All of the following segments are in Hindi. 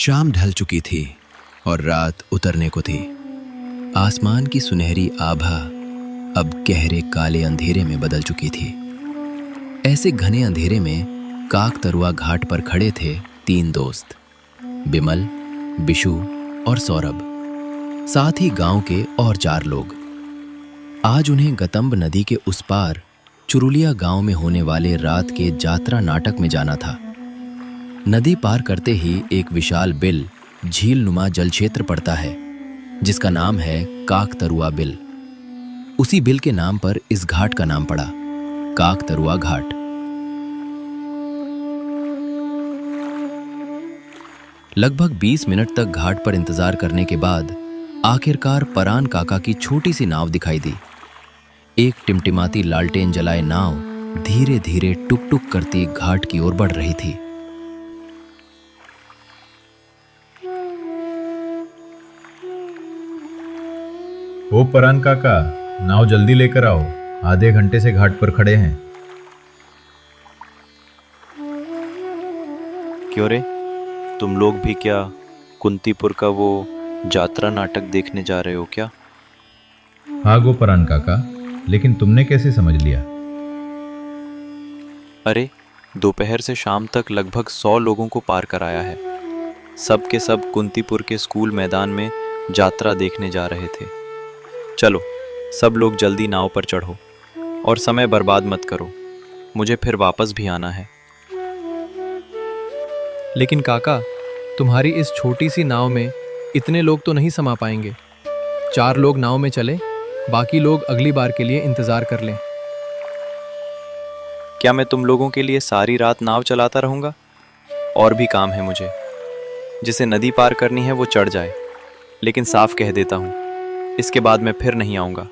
शाम ढल चुकी थी और रात उतरने को थी। आसमान की सुनहरी आभा अब गहरे काले अंधेरे में बदल चुकी थी। ऐसे घने अंधेरे में काकतरुआ घाट पर खड़े थे तीन दोस्त, बिमल, बिशु और सौरभ, साथ ही गांव के और चार लोग। आज उन्हें गतम्ब नदी के उस पार चुरुलिया गांव में होने वाले रात के जात्रा नाटक में जाना था। नदी पार करते ही एक विशाल बिल झील नुमा जल क्षेत्र पड़ता है, जिसका नाम है काकतरुआ बिल। उसी बिल के नाम पर इस घाट का नाम पड़ा, काकतरुआ घाट। लगभग 20 मिनट तक घाट पर इंतजार करने के बाद आखिरकार परान काका की छोटी सी नाव दिखाई दी। एक टिमटिमाती लालटेन जलाए नाव धीरे धीरे टुक टुक करती घाट की ओर बढ़ रही थी। ओ परान काका, नाव जल्दी लेकर आओ, आधे घंटे से घाट पर खड़े हैं। क्यों रे, तुम लोग भी क्या कुंतीपुर का वो जात्रा नाटक देखने जा रहे हो क्या? हाँ गो परान काका, लेकिन तुमने कैसे समझ लिया? अरे, दोपहर से शाम तक लगभग 100 लोगों को पार कराया है। सब के सब कुंतीपुर के स्कूल मैदान में जात्रा देखने जा रहे थे। चलो, सब लोग जल्दी नाव पर चढ़ो और समय बर्बाद मत करो, मुझे फिर वापस भी आना है। लेकिन काका, तुम्हारी इस छोटी सी नाव में इतने लोग तो नहीं समा पाएंगे। 4 लोग नाव में चले, बाकी लोग अगली बार के लिए इंतजार कर लें। क्या मैं तुम लोगों के लिए सारी रात नाव चलाता रहूंगा? और भी काम है मुझे। जिसे नदी पार करनी है वो चढ़ जाए, लेकिन साफ कह देता हूं, इसके बाद मैं फिर नहीं आऊंगा।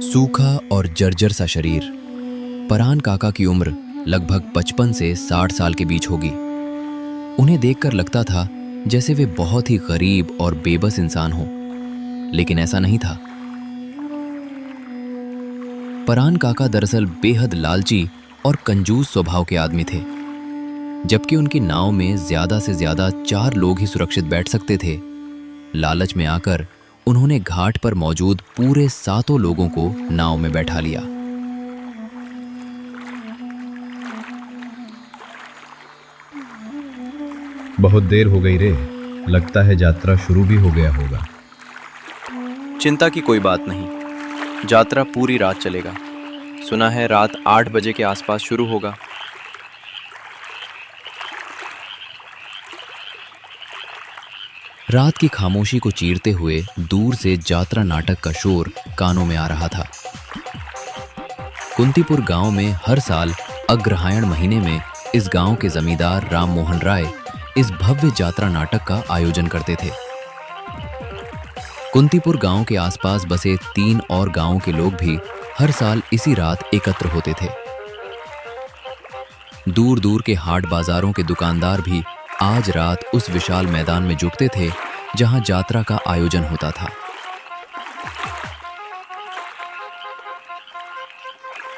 सूखा और जर्जर सा शरीर। परान काका की उम्र लगभग 55 से 60 साल के बीच होगी। उन्हें देखकर लगता था जैसे वे बहुत ही गरीब और बेबस इंसान हों, लेकिन ऐसा नहीं था। परान काका दरअसल बेहद लालची और कंजूस स्वभाव के आदमी थे। जबकि उनकी नाव में ज्यादा से ज्यादा 4 लोग ही सुरक्षित बैठ सकते थे, लालच में आकर उन्होंने घाट पर मौजूद पूरे 7 लोगों को नाव में बैठा लिया। बहुत देर हो गई रे, लगता है यात्रा शुरू भी हो गया होगा। चिंता की कोई बात नहीं, यात्रा पूरी रात चलेगा। सुना है रात 8 बजे के आसपास शुरू होगा। रात की खामोशी को चीरते हुए दूर से जात्रा नाटक का शोर कानों में आ रहा था। कुंतीपुर गांव में हर साल अग्रहायण महीने में इस गांव के जमींदार राम मोहन राय इस भव्य जात्रा नाटक का आयोजन करते थे। कुंतीपुर गांव के आसपास बसे 3 और गांवों के लोग भी हर साल इसी रात एकत्र होते थे। दूर दूर के हाट बाजारों के दुकानदार भी आज रात उस विशाल मैदान में जुटते थे जहां जात्रा का आयोजन होता था।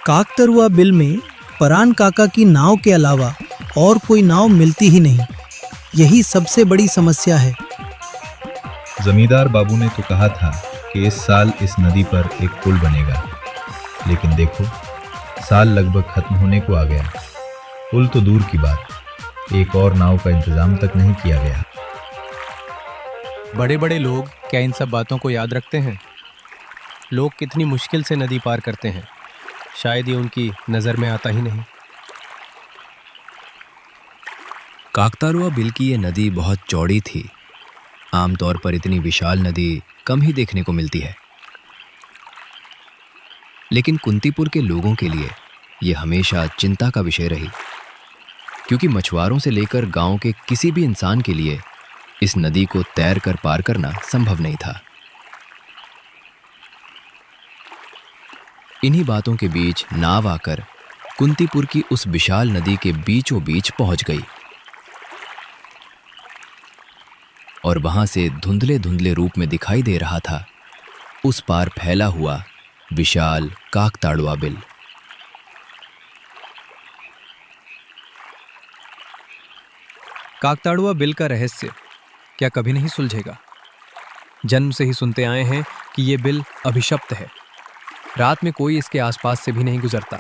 काकतरुआ बिल में परान काका की नाव के अलावा और कोई नाव मिलती ही नहीं। यही सबसे बड़ी समस्या है। जमींदार बाबू ने तो कहा था कि इस साल इस नदी पर एक पुल बनेगा, लेकिन देखो, साल लगभग खत्म होने को आ गया। पुल तो दूर की बात, एक और नाव का इंतजाम तक नहीं किया गया। बड़े बड़े लोग क्या इन सब बातों को याद रखते हैं? लोग कितनी मुश्किल से नदी पार करते हैं, शायद ये उनकी नज़र में आता ही नहीं। काकतरुआ बिल की ये नदी बहुत चौड़ी थी। आमतौर पर इतनी विशाल नदी कम ही देखने को मिलती है, लेकिन कुंतीपुर के लोगों के लिए ये हमेशा चिंता का विषय रही, क्योंकि मछुआरों से लेकर गांव के किसी भी इंसान के लिए इस नदी को तैर कर पार करना संभव नहीं था। इन्हीं बातों के बीच नाव आकर कुंतीपुर की उस विशाल नदी के बीचों बीच पहुंच गई और वहां से धुंधले धुंधले रूप में दिखाई दे रहा था उस पार फैला हुआ विशाल काकताड़ुआ बिल। काकताड़ुआ बिल का रहस्य क्या कभी नहीं सुलझेगा? जन्म से ही सुनते आए हैं कि ये बिल अभिशप्त है। रात में कोई इसके आसपास से भी नहीं गुजरता।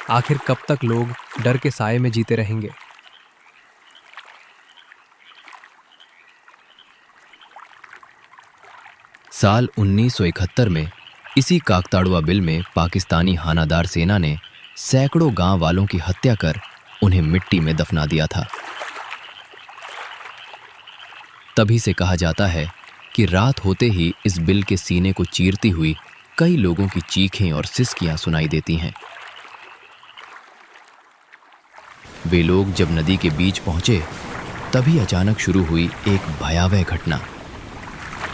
आखिर कब तक लोग डर के साए में जीते रहेंगे? साल 1971 में इसी काकताड़ुआ बिल में पाकिस्तानी हानादार सेना ने सैकड़ों गांव वालों की हत्या कर उन्हें मिट्टी में दफना दिया था। तभी से कहा जाता है कि रात होते ही इस बिल के सीने को चीरती हुई कई लोगों की चीखें और सिसकियां सुनाई देती हैं। वे लोग जब नदी के बीच पहुंचे तभी अचानक शुरू हुई एक भयावह घटना।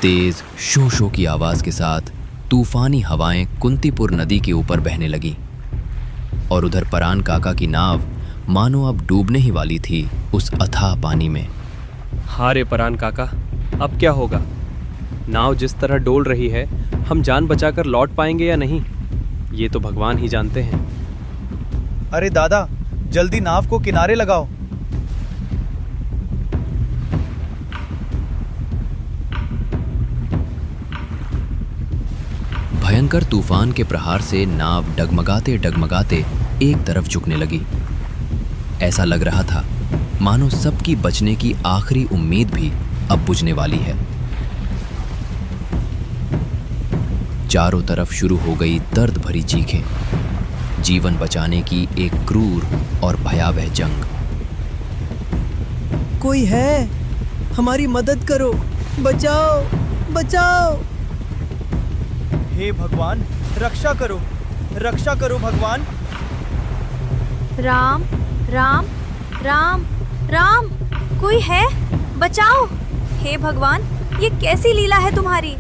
तेज शो शो की आवाज के साथ तूफानी हवाएं कुंतीपुर नदी के ऊपर बहने लगी और उधर परान काका की नाव मानो अब डूबने ही वाली थी उस अथाह पानी में। हाँ रे परान काका, अब क्या होगा? नाव जिस तरह डोल रही है, हम जान बचाकर लौट पाएंगे या नहीं, ये तो भगवान ही जानते हैं। अरे दादा, जल्दी नाव को किनारे लगाओ। भयंकर तूफान के प्रहार से नाव डगमगाते डगमगाते एक तरफ झुकने लगी। ऐसा लग रहा था मानो सबकी बचने की आखिरी उम्मीद भी अब बुझने वाली है। चारों तरफ शुरू हो गई दर्द भरी चीखें, जीवन बचाने की एक क्रूर और भयावह जंग। कोई है? हमारी मदद करो, बचाओ बचाओ। हे भगवान, रक्षा करो भगवान। राम राम राम राम, कोई है? बचाओ। हे भगवान, ये कैसी लीला है तुम्हारी?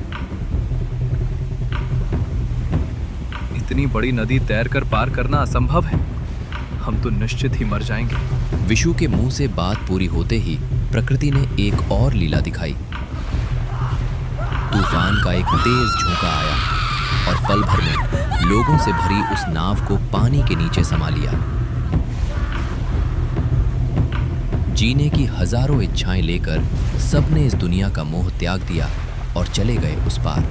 इतनी बड़ी नदी तैरकर पार करना असंभव है। हम तो निश्चित ही मर जाएंगे। विशु के मुंह से बात पूरी होते ही प्रकृति ने एक और लीला दिखाई। तूफान का एक तेज झोंका आया और पल भर में लोगों से भरी उस नाव को पानी के नीचे समा लिया। जीने की हजारों इच्छाएं लेकर सबने इस दुनिया का मोह त्याग दिया और चले गए उस पार।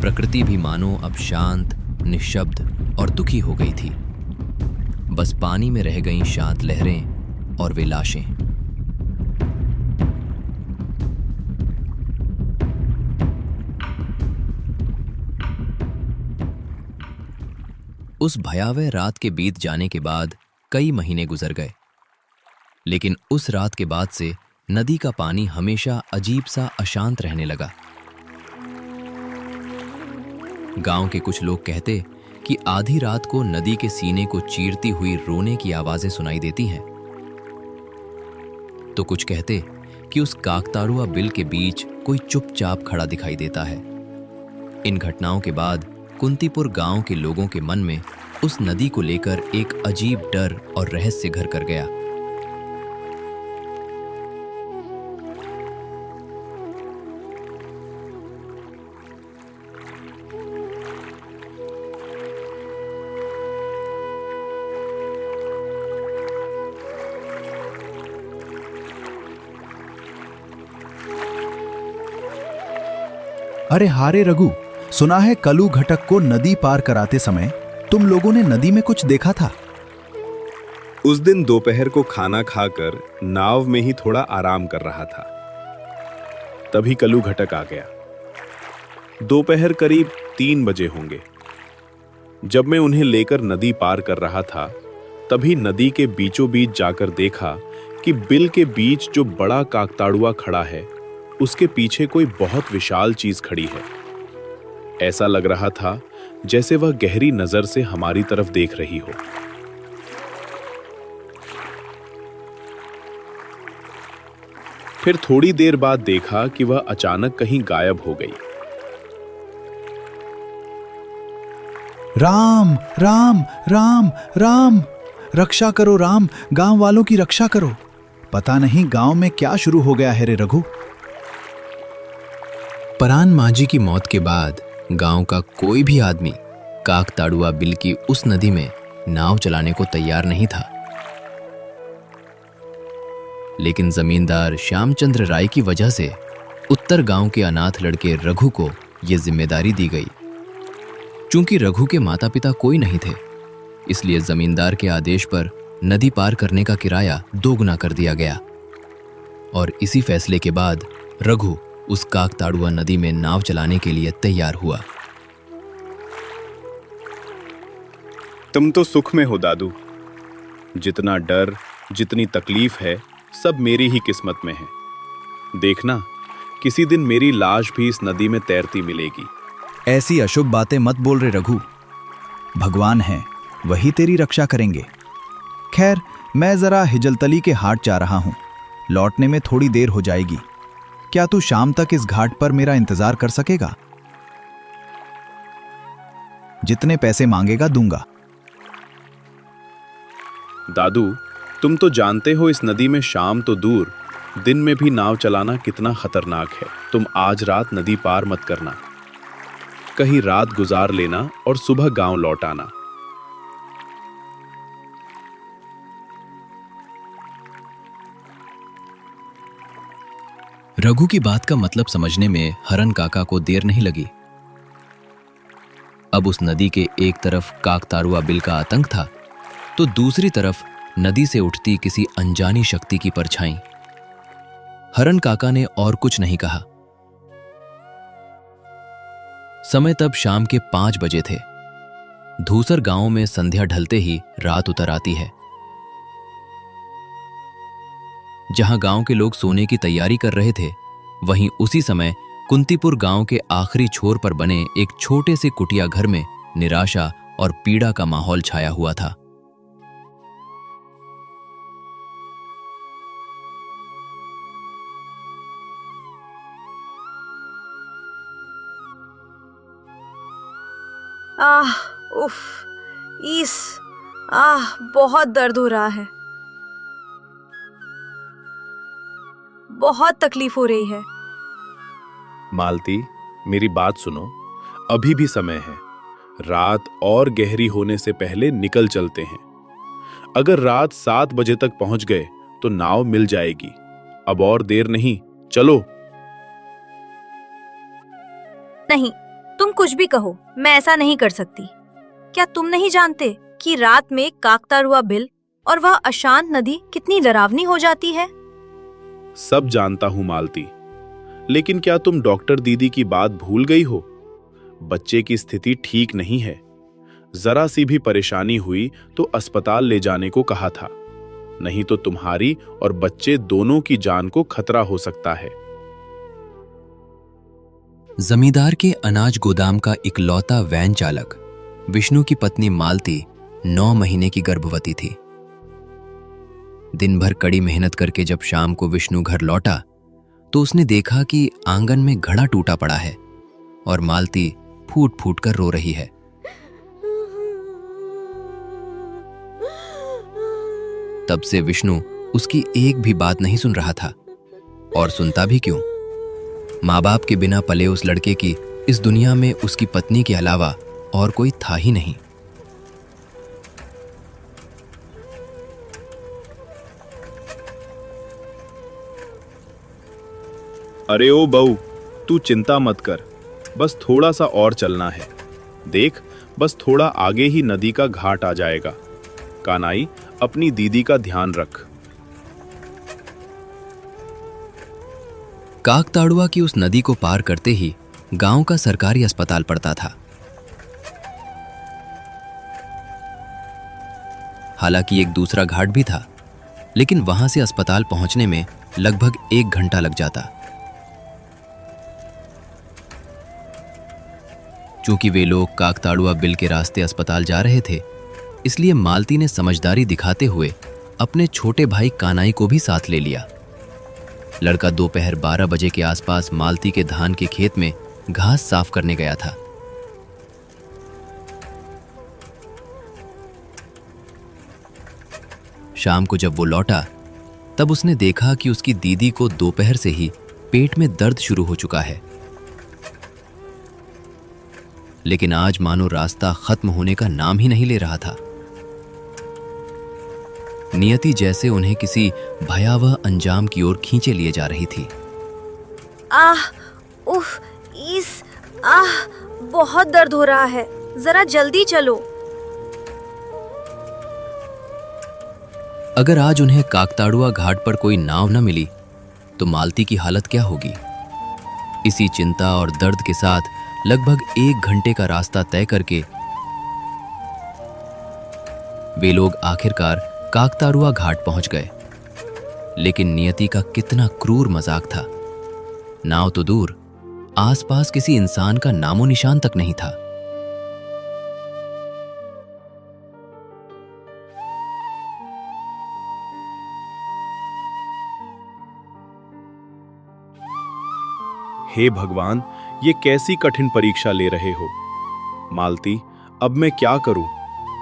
प्रकृति भी मानो अब शांत, निशब्द और दुखी हो गई थी। बस पानी में रह गईं शांत लहरें और वे लाशें। उस भयावह रात के बीत जाने के बाद कई महीने गुजर गए, लेकिन उस रात के बाद से नदी का पानी हमेशा अजीब सा अशांत रहने लगा। गांव के कुछ लोग कहते कि आधी रात को नदी के सीने को चीरती हुई रोने की आवाजें सुनाई देती हैं, तो कुछ कहते कि उस काकताड़ुआ बिल के बीच कोई चुपचाप खड़ा दिखाई देता है। इन घटनाओं के बाद कुंतीपुर गांव के लोगों के मन में उस नदी को लेकर एक अजीब डर और रहस्य घर कर गया। अरे हारे रघु, सुना है कलू घटक को नदी पार कराते समय तुम लोगों ने नदी में कुछ देखा था। उस दिन दोपहर को खाना खाकर नाव में ही थोड़ा आराम कर रहा था, तभी कलू घटक आ गया। दोपहर करीब 3 बजे होंगे। जब मैं उन्हें लेकर नदी पार कर रहा था, तभी नदी के बीचों बीच जाकर देखा कि बिल के बीच जो बड़ा काकताड़ुआ खड़ा है, उसके पीछे कोई बहुत विशाल चीज खड़ी है। ऐसा लग रहा था जैसे वह गहरी नजर से हमारी तरफ देख रही हो। फिर थोड़ी देर बाद देखा कि वह अचानक कहीं गायब हो गई। राम राम राम राम, रक्षा करो राम, गांव वालों की रक्षा करो। पता नहीं गांव में क्या शुरू हो गया है रे रघु। परान मांझी की मौत के बाद गांव का कोई भी आदमी काकताड़ुआ बिल की उस नदी में नाव चलाने को तैयार नहीं था। लेकिन जमींदार श्यामचंद्र राय की वजह से उत्तर गांव के अनाथ लड़के रघु को यह जिम्मेदारी दी गई। चूंकि रघु के माता पिता कोई नहीं थे, इसलिए जमींदार के आदेश पर नदी पार करने का किराया दोगुना कर दिया गया। और इसी फैसले के बाद रघु उस काकताड़ुआ नदी में नाव चलाने के लिए तैयार हुआ। तुम तो सुख में हो दादू। जितना डर, जितनी तकलीफ है, सब मेरी ही किस्मत में है। देखना, किसी दिन मेरी लाश भी इस नदी में तैरती मिलेगी। ऐसी अशुभ बातें मत बोल रहे रघु। भगवान हैं, वही तेरी रक्षा करेंगे। खैर, मैं जरा हिजलतली के हाट जा रहा हूं, लौटने में थोड़ी देर हो जाएगी। क्या तू शाम तक इस घाट पर मेरा इंतजार कर सकेगा? जितने पैसे मांगेगा दूंगा। दादू, तुम तो जानते हो इस नदी में शाम तो दूर, दिन में भी नाव चलाना कितना खतरनाक है। तुम आज रात नदी पार मत करना, कहीं रात गुजार लेना और सुबह गांव लौट आना। रघु की बात का मतलब समझने में हरन काका को देर नहीं लगी। अब उस नदी के एक तरफ काकताड़ुआ बिल का आतंक था, तो दूसरी तरफ नदी से उठती किसी अनजानी शक्ति की परछाई। हरन काका ने और कुछ नहीं कहा। समय तब शाम के 5 बजे थे। धूसर गांव में संध्या ढलते ही रात उतर आती है। जहां गांव के लोग सोने की तैयारी कर रहे थे, वहीं उसी समय कुंतीपुर गांव के आखिरी छोर पर बने एक छोटे से कुटिया घर में निराशा और पीड़ा का माहौल छाया हुआ था। आह, उफ, बहुत दर्द हो रहा है। बहुत तकलीफ हो रही है। मालती, मेरी बात सुनो, अभी भी समय है। रात और गहरी होने से पहले निकल चलते हैं। अगर रात 7 बजे तक पहुंच गए तो नाव मिल जाएगी। अब और देर नहीं, चलो। नहीं, तुम कुछ भी कहो, मैं ऐसा नहीं कर सकती। क्या तुम नहीं जानते कि रात में काकताड़ुआ बिल और वह अशांत नदी कितनी डरावनी हो जाती है? सब जानता हूं मालती, लेकिन क्या तुम डॉक्टर दीदी की बात भूल गई हो? बच्चे की स्थिति ठीक नहीं है। जरा सी भी परेशानी हुई तो अस्पताल ले जाने को कहा था, नहीं तो तुम्हारी और बच्चे दोनों की जान को खतरा हो सकता है। जमींदार के अनाज गोदाम का इकलौता वैन चालक विष्णु की पत्नी मालती 9 महीने की गर्भवती थी। दिन भर कड़ी मेहनत करके जब शाम को विष्णु घर लौटा तो उसने देखा कि आंगन में घड़ा टूटा पड़ा है और मालती फूट फूट कर रो रही है। तब से विष्णु उसकी एक भी बात नहीं सुन रहा था, और सुनता भी क्यों? माँ बाप के बिना पले उस लड़के की इस दुनिया में उसकी पत्नी के अलावा और कोई था ही नहीं। अरे ओ बहू, तू चिंता मत कर, बस थोड़ा सा और चलना है। देख, बस थोड़ा आगे ही नदी का घाट आ जाएगा। कानाई, अपनी दीदी का ध्यान रख। काकताड़ुआ की उस नदी को पार करते ही गांव का सरकारी अस्पताल पड़ता था। हालांकि एक दूसरा घाट भी था, लेकिन वहां से अस्पताल पहुंचने में लगभग 1 घंटा लग जाता। चूंकि वे लोग काकताड़ुआ बिल के रास्ते अस्पताल जा रहे थे, इसलिए मालती ने समझदारी दिखाते हुए अपने छोटे भाई कानाई को भी साथ ले लिया। लड़का दोपहर 12 बजे के आसपास मालती के धान के खेत में घास साफ करने गया था। शाम को जब वो लौटा, तब उसने देखा कि उसकी दीदी को दोपहर से ही पेट में दर्द शुरू हो चुका है। लेकिन आज मानो रास्ता खत्म होने का नाम ही नहीं ले रहा था। नियति जैसे उन्हें किसी भयावह अंजाम की ओर खींचे लिए जा रही थी। आह, उफ, बहुत दर्द हो रहा है, जरा जल्दी चलो। अगर आज उन्हें काकताड़ुआ घाट पर कोई नाव न मिली तो मालती की हालत क्या होगी। इसी चिंता और दर्द के साथ लगभग 1 घंटे का रास्ता तय करके वे लोग आखिरकार काकताड़ुआ घाट पहुंच गए। लेकिन नियति का कितना क्रूर मजाक था। नाव तो दूर, आसपास किसी इंसान का नामो निशान तक नहीं था। हे भगवान, ये कैसी कठिन परीक्षा ले रहे हो। मालती, अब मैं क्या करूं?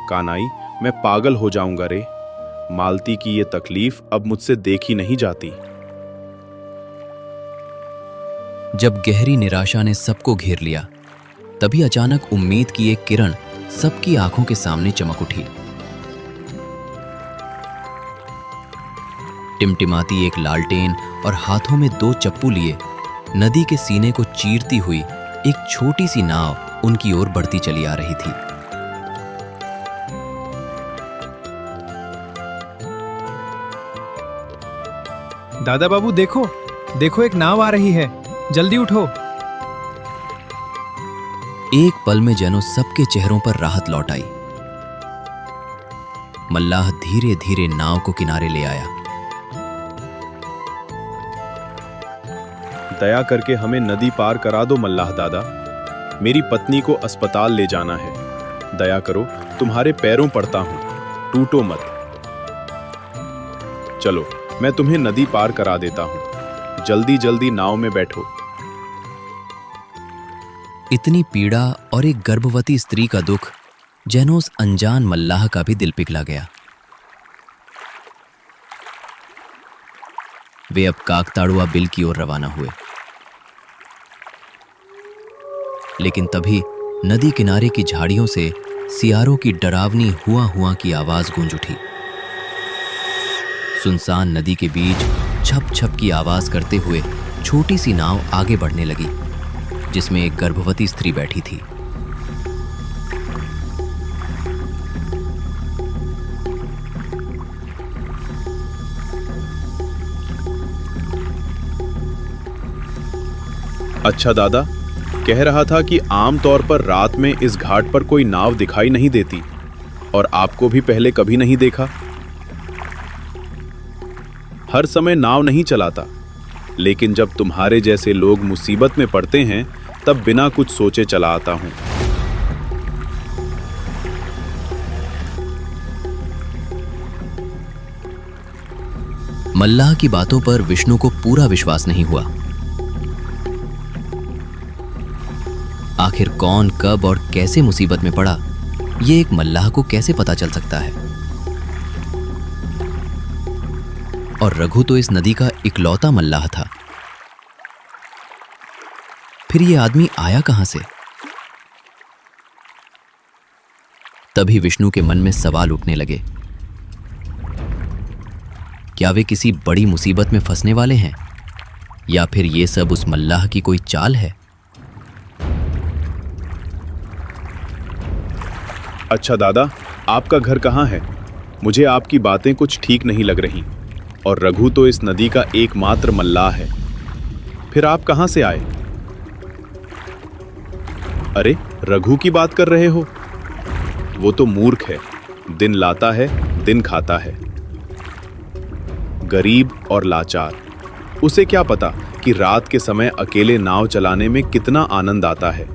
कानाई, मैं पागल हो जाऊंगा रे। मालती की ये तकलीफ अब मुझसे देखी नहीं जाती। जब गहरी निराशा ने सबको घेर लिया, तभी अचानक उम्मीद की एक किरण सबकी आंखों के सामने चमक उठी। टिमटिमाती एक लालटेन और हाथों में 2 चप्पू लिए नदी के सीने को चीरती हुई एक छोटी सी नाव उनकी ओर बढ़ती चली आ रही थी। दादा बाबू देखो, देखो एक नाव आ रही है, जल्दी उठो। एक पल में जनो सबके चेहरों पर राहत लौट आई। मल्लाह धीरे धीरे नाव को किनारे ले आया। दया करके हमें नदी पार करा दो मल्लाह दादा। मेरी पत्नी को अस्पताल ले जाना है। दया करो, तुम्हारे पैरों पड़ता हूं, टूटो मत। चलो, मैं तुम्हें नदी पार करा देता हूं। जल्दी जल्दी नाव में बैठो। इतनी पीड़ा और एक गर्भवती स्त्री का दुख जैनो उस अनजान मल्लाह का भी दिल पिघला गया। वे अब काकताड़ुआ बिल की ओर रवाना हुए। लेकिन तभी नदी किनारे की झाड़ियों से सियारों की डरावनी हुआ हुआ की आवाज गूंज उठी। सुनसान नदी के बीच छप छप की आवाज करते हुए छोटी सी नाव आगे बढ़ने लगी, जिसमें एक गर्भवती स्त्री बैठी थी। अच्छा दादा, कह रहा था कि आमतौर पर रात में इस घाट पर कोई नाव दिखाई नहीं देती, और आपको भी पहले कभी नहीं देखा। हर समय नाव नहीं चलाता, लेकिन जब तुम्हारे जैसे लोग मुसीबत में पड़ते हैं तब बिना कुछ सोचे चला आता हूं। मल्लाह की बातों पर विष्णु को पूरा विश्वास नहीं हुआ। आखिर कौन, कब और कैसे मुसीबत में पड़ा, ये एक मल्लाह को कैसे पता चल सकता है। और रघु तो इस नदी का इकलौता मल्लाह था। फिर ये आदमी आया कहां से? तभी विष्णु के मन में सवाल उठने लगे। क्या वे किसी बड़ी मुसीबत में फंसने वाले हैं, या फिर ये सब उस मल्लाह की कोई चाल है? अच्छा दादा, आपका घर कहाँ है? मुझे आपकी बातें कुछ ठीक नहीं लग रही, और रघु तो इस नदी का एकमात्र मल्लाह है। फिर आप कहां से आए? अरे, रघु की बात कर रहे हो? वो तो मूर्ख है, दिन लाता है दिन खाता है। गरीब और लाचार, उसे क्या पता कि रात के समय अकेले नाव चलाने में कितना आनंद आता है।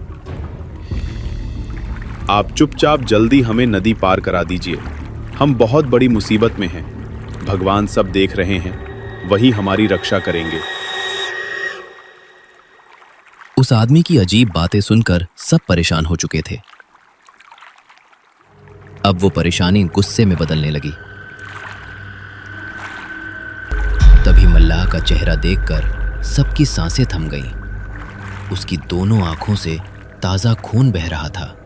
आप चुपचाप जल्दी हमें नदी पार करा दीजिए। हम बहुत बड़ी मुसीबत में हैं। भगवान सब देख रहे हैं, वही हमारी रक्षा करेंगे। उस आदमी की अजीब बातें सुनकर सब परेशान हो चुके थे। अब वो परेशानी गुस्से में बदलने लगी। तभी मल्लाह का चेहरा देखकर सबकी सांसें थम गईं। उसकी दोनों आंखों से ताजा खून बह रहा था।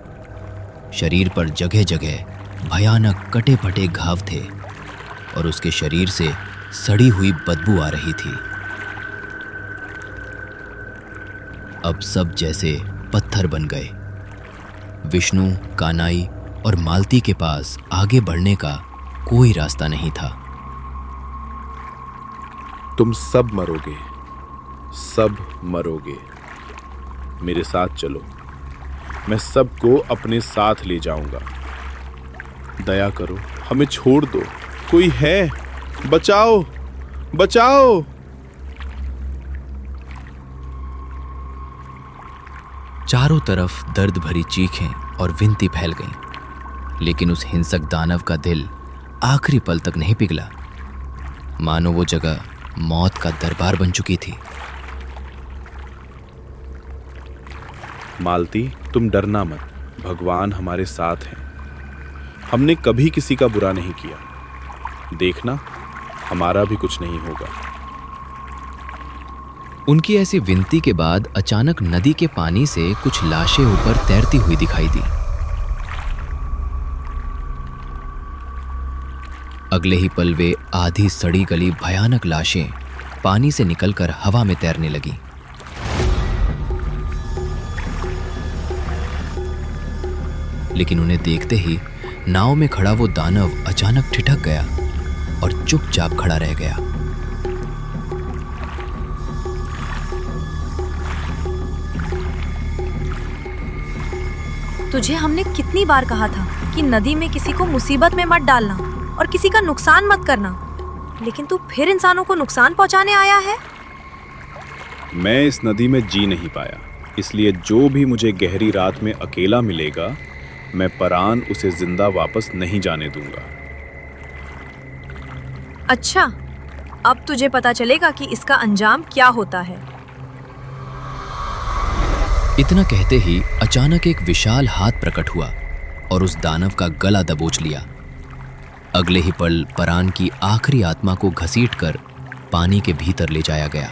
शरीर पर जगह जगह भयानक कटे फटे घाव थे, और उसके शरीर से सड़ी हुई बदबू आ रही थी। अब सब जैसे पत्थर बन गए। विष्णु, कानाई और मालती के पास आगे बढ़ने का कोई रास्ता नहीं था। तुम सब मरोगे, सब मरोगे। मेरे साथ चलो, मैं सबको अपने साथ ले जाऊंगा। दया करो, हमें छोड़ दो, कोई है, बचाओ, बचाओ। चारों तरफ दर्द भरी चीखें और विनती फैल गईं, लेकिन उस हिंसक दानव का दिल आखिरी पल तक नहीं पिघला, मानो वो जगह मौत का दरबार बन चुकी थी। मालती, तुम डरना मत, भगवान हमारे साथ हैं। हमने कभी किसी का बुरा नहीं किया, देखना हमारा भी कुछ नहीं होगा। उनकी ऐसी विनती के बाद अचानक नदी के पानी से कुछ लाशें ऊपर तैरती हुई दिखाई दी। अगले ही पल वे आधी सड़ी गली भयानक लाशें पानी से निकलकर हवा में तैरने लगी। लेकिन उन्हें देखते ही नाव में खड़ा वो दानव अचानक ठिठक गया और चुपचाप खड़ा रह गया। तुझे हमने कितनी बार कहा था कि नदी में किसी को मुसीबत में मत डालना और किसी का नुकसान मत करना, लेकिन तू फिर इंसानों को नुकसान पहुंचाने आया है। मैं इस नदी में जी नहीं पाया, इसलिए जो भी मुझे गहरी रात में अकेला मिलेगा, मैं परान उसे जिंदा वापस नहीं जाने दूंगा। अच्छा, अब तुझे पता चलेगा कि इसका अंजाम क्या होता है। इतना कहते ही अचानक एक विशाल हाथ प्रकट हुआ और उस दानव का गला दबोच लिया। अगले ही पल परान की आखिरी आत्मा को घसीटकर पानी के भीतर ले जाया गया।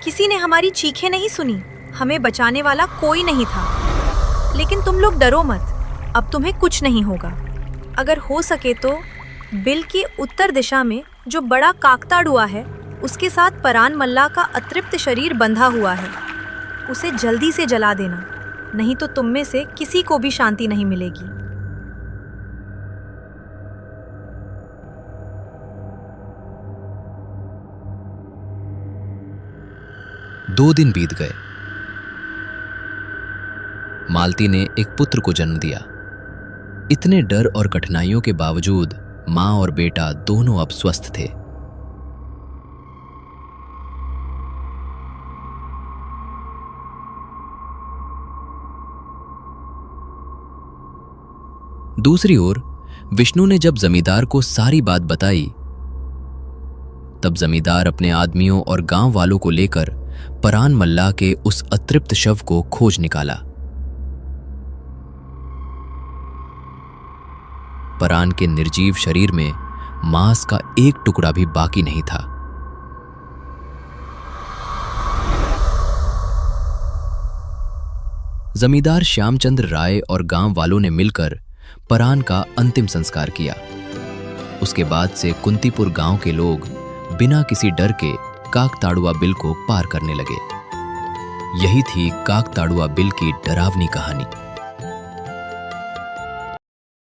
किसी ने हमारी चीखें नहीं सुनी, हमें बचाने वाला कोई नहीं था। लेकिन तुम लोग डरो मत, अब तुम्हें कुछ नहीं होगा। अगर हो सके तो बिल की उत्तर दिशा में जो बड़ा काकताड़ुआ है, उसके साथ परान मल्ला का अतृप्त शरीर बंधा हुआ है, उसे जल्दी से जला देना, नहीं तो तुम में से किसी को भी शांति नहीं मिलेगी। 2 दिन बीत गए। मालती ने एक पुत्र को जन्म दिया। इतने डर और कठिनाइयों के बावजूद मां और बेटा दोनों अब स्वस्थ थे। दूसरी ओर विष्णु ने जब जमींदार को सारी बात बताई, तब जमींदार अपने आदमियों और गांव वालों को लेकर परान मल्ला के उस अतृप्त शव को खोज निकाला। परान के निर्जीव शरीर में मांस का एक टुकड़ा भी बाकी नहीं था। जमींदार श्यामचंद्र राय और गांव वालों ने मिलकर परान का अंतिम संस्कार किया। उसके बाद से कुंतीपुर गांव के लोग बिना किसी डर के काकताड़ुआ बिल को पार करने लगे। यही थी काकताड़ुआ बिल की डरावनी कहानी।